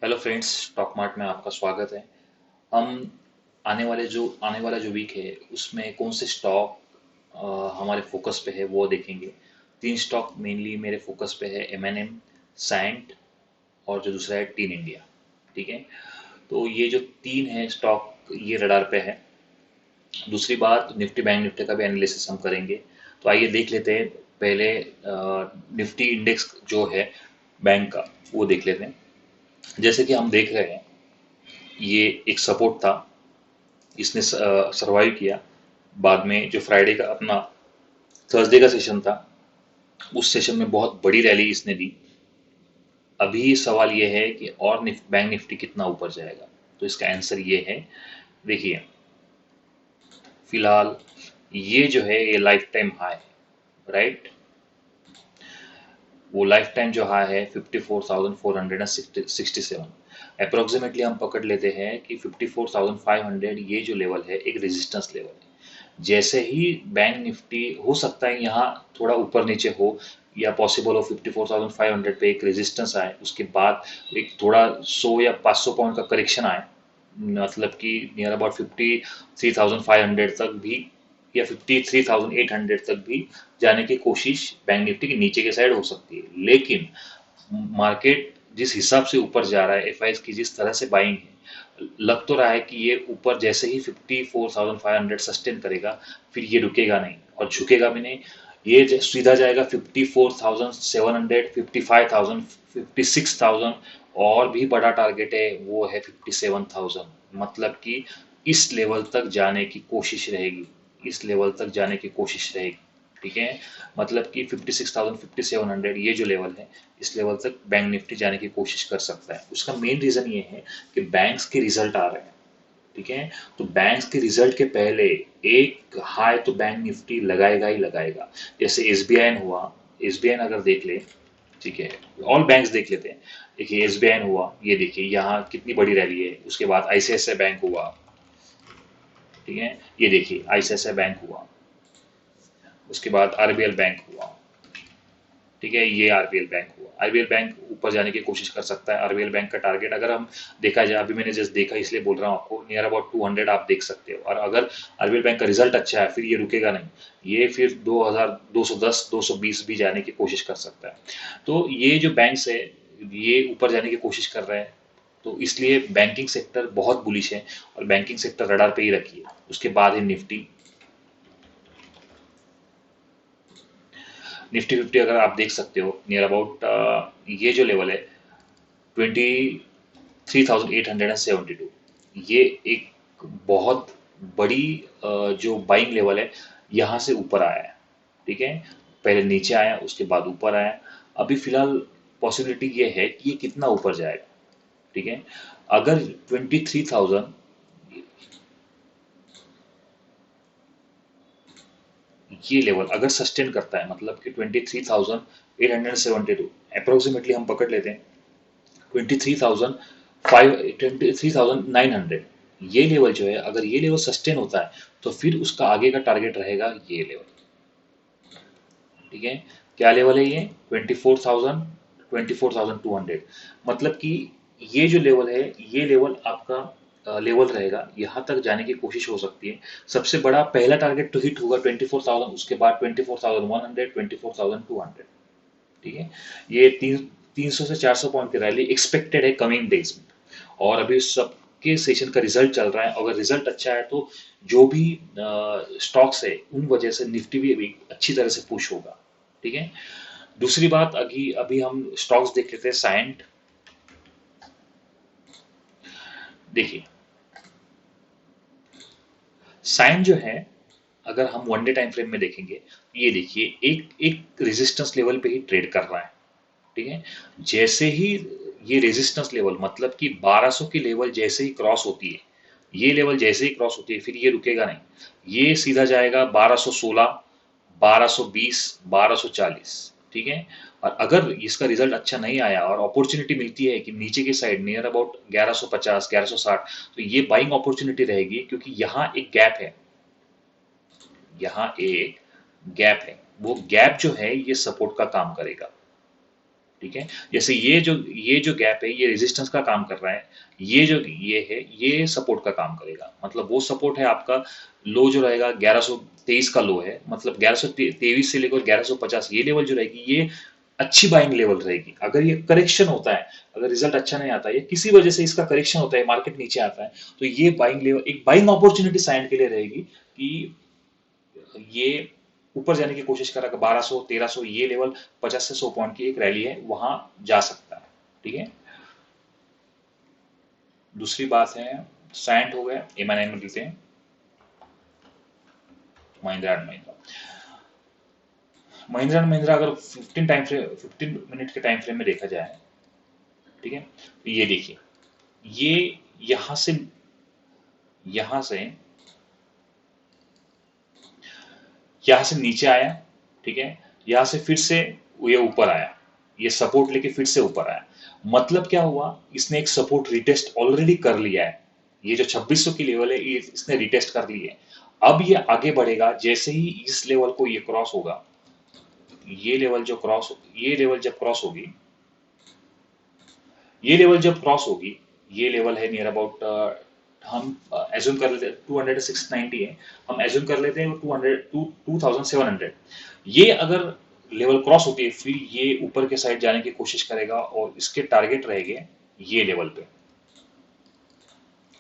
Hello friends, stock mart में आपका स्वागत है। हम आने वाला जो वीक है उसमें कौन से स्टॉक हमारे फोकस पे है वो देखेंगे। तीन स्टॉक मेनली मेरे फोकस पे है, एम सैंट और जो दूसरा है टीन इंडिया। ठीक है, तो ये जो तीन है स्टॉक ये रडार पे है। दूसरी बात, निफ्टी बैंक निफ्टी का भी एनालिसिस हम करेंगे। तो आइए देख लेते हैं। पहले निफ्टी इंडेक्स जो है बैंक का वो देख लेते हैं। जैसे कि हम देख रहे हैं, ये एक सपोर्ट था, इसने सरवाइव किया। बाद में जो फ्राइडे का अपना थर्सडे का सेशन था, उस सेशन में बहुत बड़ी रैली इसने दी। अभी सवाल ये है कि और बैंक निफ्टी कितना ऊपर जाएगा। तो इसका आंसर ये है, देखिए, फिलहाल ये जो है ये लाइफ टाइम हाई है, राइट। वो लाइफ टाइम जो हाई है 54,467। अप्रोक्सीमेटली हम पकड़ लेते हैं कि 54,500 ये जो लेवल है एक रेजिस्टेंस लेवल है। जैसे ही बैंक निफ्टी हो सकता है यहाँ थोड़ा ऊपर नीचे हो, या पॉसिबल हो 54,500 पे एक रेजिस्टेंस आए, उसके बाद एक थोड़ा 100 या 500 पॉइंट का करेक्शन आए, मतलब कि नियर अबाउट 53,500 तक भी या 53,800 तक भी जाने की कोशिश बैंक निफ्टी के नीचे के साइड हो सकती है। लेकिन मार्केट जिस हिसाब से ऊपर जा रहा है, एफ की जिस तरह से बाइंग है, लग तो रहा है कि ये ऊपर जैसे ही 54,500 सस्टेन करेगा, फिर ये रुकेगा नहीं और झुकेगा भी नहीं। ये सीधा जाएगा 54,700, 55,000, 56,000। और भी बड़ा टारगेट है वो है 57,000। मतलब कि इस लेवल तक जाने की कोशिश रहेगी, इस लेवल तक जाने की कोशिश रहेगी। ठीक है, मतलब कि 56,000, 5700 ये जो लेवल है, इस लेवल तक बैंक निफ्टी जाने की कोशिश कर सकता है। उसका मेन रीजन ये है कि बैंक्स के रिजल्ट आ रहे हैं। ठीक है, तो बैंक्स के रिजल्ट के पहले एक हाई तो बैंक निफ्टी लगाएगा ही लगाएगा। जैसे एसबीआई हुआ, एसबीआई अगर देख ले, ठीक है, ऑल बैंक्स देख लेते हैं। देखिए एसबीआई हुआ, ये देखिए यहाँ कितनी बड़ी रैली है। उसके बाद आईसीआईसीआई बैंक हुआ, ठीक है, ये देखिए आईसीआईसीआई बैंक हुआ। उसके बाद आरबीएल बैंक हुआ, ठीक है, ये आरबीएल बैंक हुआ। आरबीएल बैंक ऊपर जाने की कोशिश कर सकता है। आरबीएल बैंक का टारगेट अगर हम देखा जाए, अभी मैंने जस्ट देखा इसलिए बोल रहा हूँ आपको, नियर अबाउट 200 आप देख सकते हो। और अगर आरबीएल बैंक का रिजल्ट अच्छा है, फिर ये रुकेगा नहीं, ये फिर 2,210 220 भी जाने की कोशिश कर सकता है। तो ये जो बैंक्स है ये ऊपर जाने की कोशिश कर रहे हैं। तो इसलिए बैंकिंग सेक्टर बहुत बुलिश है, और बैंकिंग सेक्टर रडार पे ही रखिए। उसके बाद है निफ्टी। निफ्टी फिफ्टी अगर आप देख सकते हो, नियर अबाउट ये जो लेवल है 23,872, ये एक बहुत बड़ी जो बाइंग लेवल है, यहाँ से ऊपर आया है। ठीक है, पहले नीचे आया, उसके बाद ऊपर आया। अभी फिलहाल पॉसिबिलिटी ये है कि ये कितना ऊपर जाएगा। ठीक है, अगर 23,000 ये लेवल अगर सस्टेन करता है, मतलब कि 23,872 अप्रोक्सीमेटली हम पकड़ लेते हैं, 23,900 ये लेवल जो है, अगर ये लेवल सस्टेन होता है तो फिर उसका आगे का टारगेट रहेगा ये लेवल। ठीक है, क्या लेवल है ये? 24,200। मतलब कि ये जो लेवल है, ये लेवल आपका लेवल रहेगा, यहाँ तक जाने की कोशिश हो सकती है। सबसे बड़ा पहला टारगेट तो हिट होगा 24,000, उसके बाद 24,100, 24,200। ठीक है, ये 300 से 400 पॉइंट की रैली एक्सपेक्टेड है कमिंग डेज में। और अभी सबके सेशन का रिजल्ट चल रहा है, अगर रिजल्ट अच्छा है तो जो भी स्टॉक्स है उन वजह से निफ्टी भी अभी अच्छी तरह से पुश होगा। ठीक है, दूसरी बात, अभी अभी हम स्टॉक्स देख लेते हैं। साइंट, देखिए साइंट जो है, अगर हम वन डे टाइम फ्रेम में देखेंगे तो ये देखिए एक एक रेजिस्टेंस लेवल पे ही ट्रेड कर रहा है। ठीक है, जैसे ही ये रेजिस्टेंस लेवल, मतलब कि 1200 की लेवल जैसे ही क्रॉस होती है, ये लेवल जैसे ही क्रॉस होती है, फिर ये रुकेगा नहीं, ये सीधा जाएगा 1216, 1220, 1240। ठीक है, और अगर इसका रिजल्ट अच्छा नहीं आया और अपॉर्चुनिटी मिलती है कि नीचे की साइड नियर अबाउट 1150, 1160, तो ये बाइंग अपॉर्चुनिटी रहेगी, क्योंकि यहाँ एक गैप है, यहाँ एक गैप है। वो गैप जो है ये सपोर्ट का काम करेगा। ठीक है। जैसे ये जो गैप है ये रेजिस्टेंस का काम कर रहा है, ये है ये सपोर्ट का काम करेगा। मतलब वो सपोर्ट है आपका लो जो रहेगा 1123 का लो है, मतलब 1123 से लेकर 1150 ये लेवल जो रहेगी ये अच्छी बाइंग लेवल रहेगी। अगर ये करेक्शन होता है, अगर रिजल्ट अच्छा नहीं आता है या किसी वजह से इसका करेक्शन होता है, मार्केट नीचे आता है, तो ये बाइंग लेवल एक बाइंग अपॉर्चुनिटी साइंड के लिए रहेगी कि ये ऊपर जाने की कोशिश कर रहा है। 1200 1300 ये लेवल 50 से 100 पॉइंट की एक रैली है, वहां जा सकता है। ठीक है। दूसरी बात है सैंट हो गया, एम में लेते हैं महिंद्रा एंड महिंद्रा। महिंद्रा एंड महिंद्रा अगर 15 मिनट के टाइम फ्रेम में देखा जाए, ठीक है, तो ये देखिए ये यहां से यहां से यहां से नीचे आया, ठीक है, यहां से फिर से ये ऊपर आया, ये सपोर्ट लेके फिर से ऊपर आया। मतलब क्या हुआ, इसने एक सपोर्ट रिटेस्ट ऑलरेडी कर लिया है। ये जो 2600 की लेवल है ये इसने रिटेस्ट कर ली है। अब ये आगे बढ़ेगा, जैसे ही इस लेवल को ये क्रॉस होगा, ये लेवल जब क्रॉस होगी, ये लेवल जब क्रॉस होगी, ये लेवल है नियर अबाउट हम एज्यूम कर लेते हैं 200 690 है, हम एज्यूम कर लेते हैं 2700। ये अगर लेवल क्रॉस होती है फिर ये ऊपर के साइड जाने की कोशिश करेगा और इसके टारगेट रहेंगे ये लेवल पे,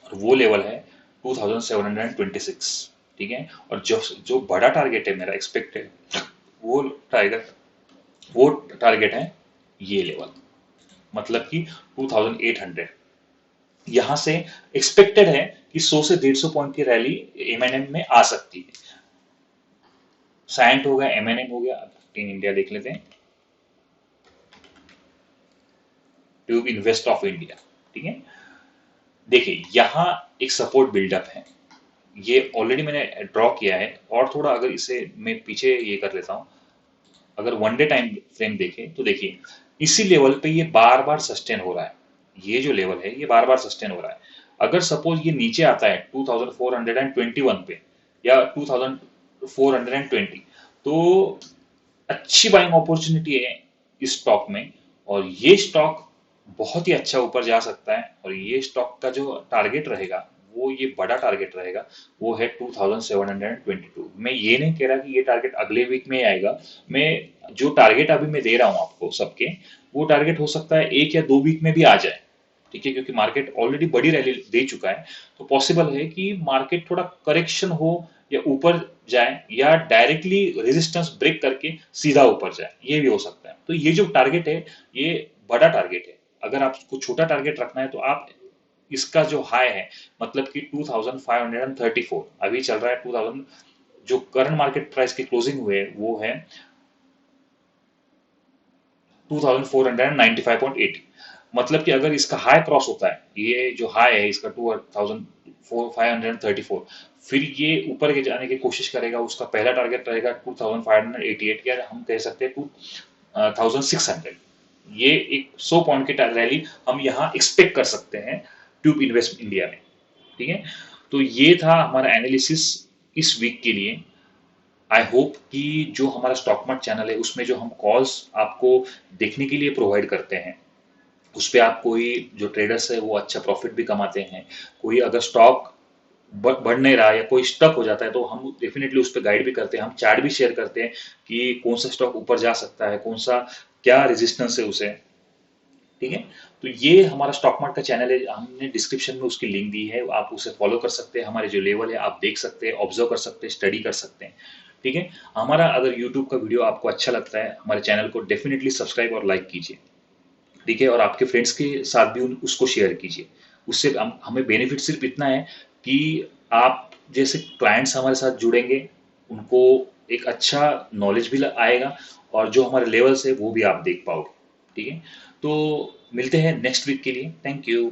और वो लेवल है 2726। ठीक है। और जो जो बड़ा टारगेट है मेरा एक्सपेक्टेड, वो टारगेट वो टारगेट है ये लेवल, मतलब कि 2800। यहां से एक्सपेक्टेड है कि 100 से 150 पॉइंट की रैली एमएनएम में आ सकती है। सैंट हो गया, एमएनएम हो गया, टीम इंडिया देख लेते हैं, ट्यूब इन्वेस्ट ऑफ इंडिया। ठीक है। देखिए यहां एक सपोर्ट बिल्डअप है, ये ऑलरेडी मैंने ड्रॉ किया है, और थोड़ा अगर इसे मैं पीछे ये कर लेता हूं, अगर वन डे टाइम फ्रेम देखें तो देखिए इसी लेवल पे ये बार बार सस्टेन हो रहा है। ये जो लेवल है ये बार बार सस्टेन हो रहा है। अगर सपोज ये नीचे आता है 2421 पे या 2420, तो अच्छी बाइंग अपॉर्चुनिटी है इस स्टॉक में, और ये स्टॉक बहुत ही अच्छा ऊपर जा सकता है। और ये स्टॉक का जो टारगेट रहेगा वो ये बड़ा टारगेट रहेगा, वो है 2722। मैं ये नहीं कह रहा कि ये टारगेट अगले वीक में ही आएगा, मैं जो टारगेट अभी मैं दे रहा हूं आपको सबके, वो टारगेट हो सकता है 1 या 2 वीक में भी आ जाए। ठीक है, क्योंकि मार्केट ऑलरेडी बड़ी रैली दे चुका है, तो पॉसिबल है कि मार्केट थोड़ा करेक्शन हो या ऊपर जाए या डायरेक्टली रेजिस्टेंस ब्रेक करके सीधा ऊपर जाए, ये भी हो सकता है। तो ये जो टारगेट है ये बड़ा टारगेट है। अगर आपको छोटा टारगेट रखना है तो आप इसका जो हाई है, मतलब कि 2534 अभी चल रहा है, 2000 जो करंट मार्केट प्राइस की क्लोजिंग हुए वो है 2495.80। मतलब कि अगर इसका हाई क्रॉस होता है, ये जो हाई है इसका 2534, फिर ये ऊपर के जाने की कोशिश करेगा, उसका पहला टारगेट रहेगा 2588, या हम कह सकते हैं 2600। ये एक 100 पॉइंट की रैली हम यहाँ एक्सपेक्ट कर सकते हैं ट्यूब इन्वेस्ट इंडिया में। ठीक है। तो ये था हमारा एनालिसिस इस वीक के लिए। आई होप कि जो हमारा स्टॉक मार्ट चैनल है उसमें जो हम कॉल्स आपको देखने के लिए प्रोवाइड करते हैं, उस पे आप कोई जो ट्रेडर्स है वो अच्छा प्रॉफिट भी कमाते हैं। कोई अगर स्टॉक बढ़ नहीं रहा या कोई स्टक हो जाता है तो हम डेफिनेटली उस पर गाइड भी करते हैं, हम चार्ट भी शेयर करते हैं कि कौन सा स्टॉक ऊपर जा सकता है, कौन सा क्या रेजिस्टेंस है उसे। ठीक है। तो ये हमारा स्टॉक मार्ट का चैनल है, हमने डिस्क्रिप्शन में उसकी लिंक दी है, आप उसे फॉलो कर सकते हैं। हमारे जो लेवल है आप देख सकते हैं, ऑब्जर्व कर सकते हैं, स्टडी कर सकते हैं। ठीक है। हमारा अगर यूट्यूब का वीडियो आपको अच्छा लगता है, हमारे चैनल को डेफिनेटली सब्सक्राइब और लाइक कीजिए। ठीक है। और आपके फ्रेंड्स के साथ भी उसको शेयर कीजिए। उससे हमें बेनिफिट सिर्फ इतना है कि आप जैसे क्लाइंट्स हमारे साथ जुड़ेंगे, उनको एक अच्छा नॉलेज भी आएगा, और जो हमारे लेवल्स है वो भी आप देख पाओगे। ठीक है। तो मिलते हैं नेक्स्ट वीक के लिए। Thank you.